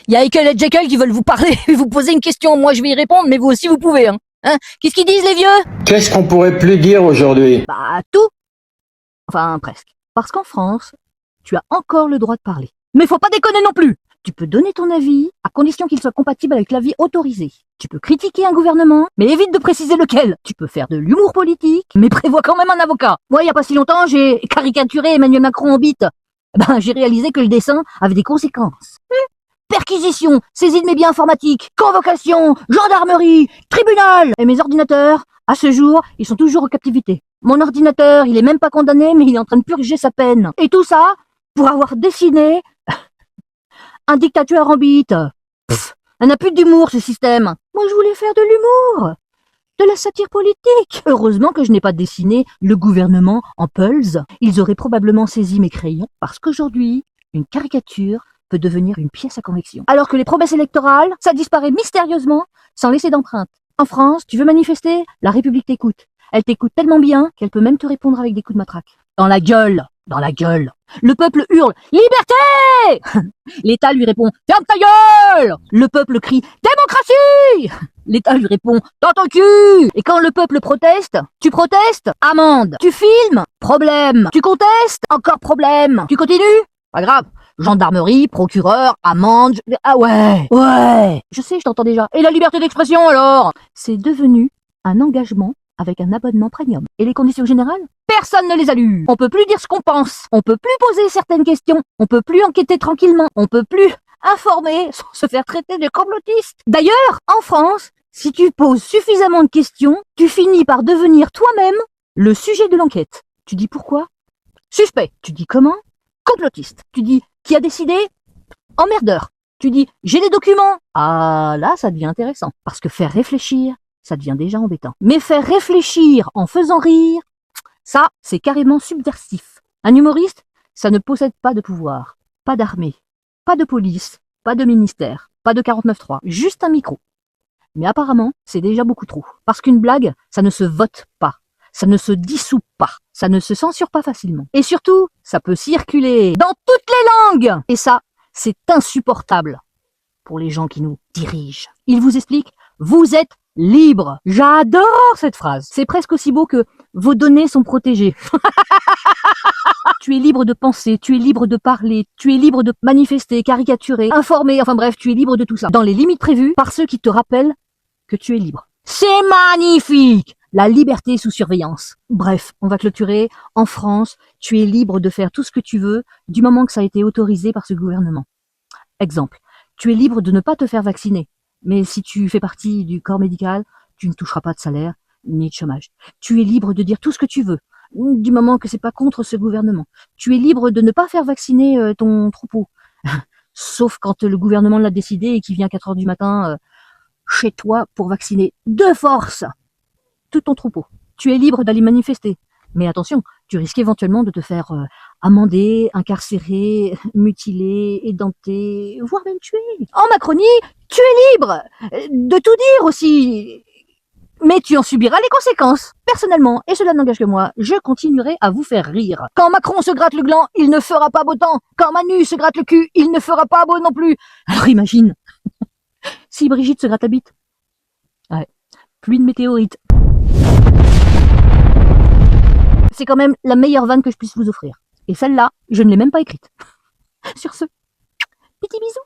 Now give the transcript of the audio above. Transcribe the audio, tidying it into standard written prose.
Il y a Ekel et Jekyll qui veulent vous parler, vous poser une question, moi je vais y répondre, mais vous aussi vous pouvez, hein. Qu'est-ce qu'ils disent les vieux? Qu'est-ce qu'on pourrait plus dire aujourd'hui? Bah tout. Enfin presque. Parce qu'en France, tu as encore le droit de parler. Mais faut pas déconner non plus. Tu peux donner ton avis, à condition qu'il soit compatible avec l'avis autorisé. Tu peux critiquer un gouvernement, mais évite de préciser lequel. Tu peux faire de l'humour politique, mais prévois quand même un avocat. Moi, il y a pas si longtemps, j'ai caricaturé Emmanuel Macron en bite. J'ai réalisé que le dessin avait des conséquences. Perquisition, saisie de mes biens informatiques, convocation, gendarmerie, tribunal. Et mes ordinateurs, à ce jour, ils sont toujours en captivité. Mon ordinateur, il est même pas condamné, mais il est en train de purger sa peine. Et tout ça pour avoir dessiné un dictateur en bite. Elle n'a plus d'humour, ce système. Moi, je voulais faire de l'humour, de la satire politique. Heureusement que je n'ai pas dessiné le gouvernement en pulse. Ils auraient probablement saisi mes crayons, parce qu'aujourd'hui, une caricature peut devenir une pièce à conviction. Alors que les promesses électorales, ça disparaît mystérieusement, sans laisser d'empreinte. En France, tu veux manifester, la République t'écoute. Elle t'écoute tellement bien qu'elle peut même te répondre avec des coups de matraque. Dans la gueule. Dans la gueule. Le peuple hurle « Liberté !» L'État lui répond « Ferme ta gueule !» Le peuple crie « Démocratie !» L'État lui répond « Dans ton cul !» Et quand le peuple proteste, tu protestes, amende. Tu filmes, problème. Tu contestes, encore problème. Tu continues, pas grave. Gendarmerie, procureur, amende. Ah ouais. Je sais, je t'entends déjà. Et la liberté d'expression alors? C'est devenu un engagement avec un abonnement premium. Et les conditions générales? Personne ne les a lues. On peut plus dire ce qu'on pense. On peut plus poser certaines questions. On peut plus enquêter tranquillement. On peut plus informer sans se faire traiter de complotiste. D'ailleurs, en France, si tu poses suffisamment de questions, tu finis par devenir toi-même le sujet de l'enquête. Tu dis pourquoi? Suspect. Tu dis comment? Complotiste. Tu dis qui a décidé? Emmerdeur. Tu dis j'ai les documents. Ah là, ça devient intéressant. Parce que faire réfléchir, ça devient déjà embêtant. Mais faire réfléchir en faisant rire, ça, c'est carrément subversif. Un humoriste, ça ne possède pas de pouvoir, pas d'armée, pas de police, pas de ministère, pas de 49.3, juste un micro. Mais apparemment, c'est déjà beaucoup trop. Parce qu'une blague, ça ne se vote pas, ça ne se dissout pas, ça ne se censure pas facilement. Et surtout, ça peut circuler dans toutes les langues. Et ça, c'est insupportable pour les gens qui nous dirigent. Ils vous expliquent, vous êtes libre. J'adore cette phrase. C'est presque aussi beau que vos données sont protégées. Tu es libre de penser, tu es libre de parler, tu es libre de manifester, caricaturer, informer, enfin bref, tu es libre de tout ça. Dans les limites prévues par ceux qui te rappellent que tu es libre. C'est magnifique! La liberté sous surveillance. Bref, on va clôturer. En France, tu es libre de faire tout ce que tu veux du moment que ça a été autorisé par ce gouvernement. Exemple, tu es libre de ne pas te faire vacciner. Mais si tu fais partie du corps médical, tu ne toucheras pas de salaire ni de chômage. Tu es libre de dire tout ce que tu veux, du moment que c'est pas contre ce gouvernement. Tu es libre de ne pas faire vacciner ton troupeau, sauf quand le gouvernement l'a décidé et qu'il vient à 4 heures du matin chez toi pour vacciner de force tout ton troupeau. Tu es libre d'aller manifester. Mais attention, tu risques éventuellement de te faire amender, incarcérer, mutiler, édenter, voire même tuer. En Macronie, tu es libre de tout dire aussi. Mais tu en subiras les conséquences. Personnellement, et cela n'engage que moi, je continuerai à vous faire rire. Quand Macron se gratte le gland, il ne fera pas beau temps. Quand Manu se gratte le cul, il ne fera pas beau non plus. Alors imagine, si Brigitte se gratte la bite. Ouais, pluie de météorites. C'est quand même la meilleure vanne que je puisse vous offrir. Et celle-là, je ne l'ai même pas écrite. Sur ce, petit bisou.